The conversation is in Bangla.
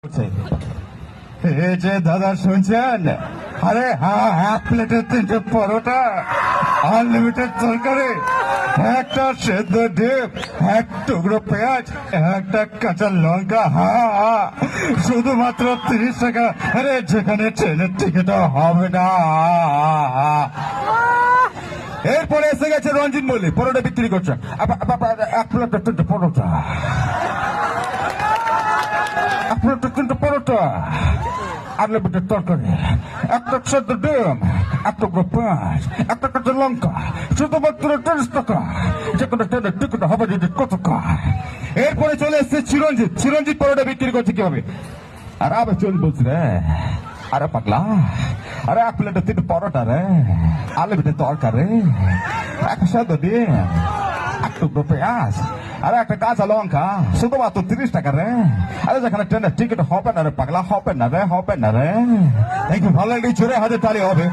এই যে দাদা শুনছেন, আরে হ্যাঁ, এক প্লেটের 3টে পরোটা, আনলিমিটেড তরকারি, একটা সেদ্ধ ডিম, এক টুকরো পেঁয়াজ, একটা কাঁচা লঙ্কা, হ্যাঁ শুধুমাত্র 30 টাকা। আরে যেখানে ট্রেনের টিকিটও হবে না। এরপরে এসে গেছে রঞ্জিত মল্লিক, পরোটা বিক্রি করছে। এক প্লেটের 3টে পরোটা, এক প্লেটের 3টে পরোটা, আনলিমিটেড তরকারি, একটা সেদ্ধ ডিম, এক টুকরো পেঁয়াজ, একটা কাঁচা লঙ্কা, শুধুমাত্র 30 টাকা। যেখানে ট্রেনের টিকিট হবে যদি কত টাকা। এরপরে চলে এসছে চিরঞ্জিত। চিরঞ্জিত পরোটা বিক্রি করছে কিভাবে? আর আবার চল বলছি রে, আরে পাগলা, আরে এক প্লেটের 3টে পরোটা রে, আনলিমিটেড তরকারি, একটা সেদ্ধ ডিম, এক টুকরো পেঁয়াজ, আরে একটা কাঁচা লঙ্কা, শুধুমাত্র 30 টাকা রে। আরে যেখানে ট্রেনের টিকিট হবে না রে পাগলা, হবে না রে, হবে না রে। একটু ভালো লাগলে চোরে হাতে তালি হবে।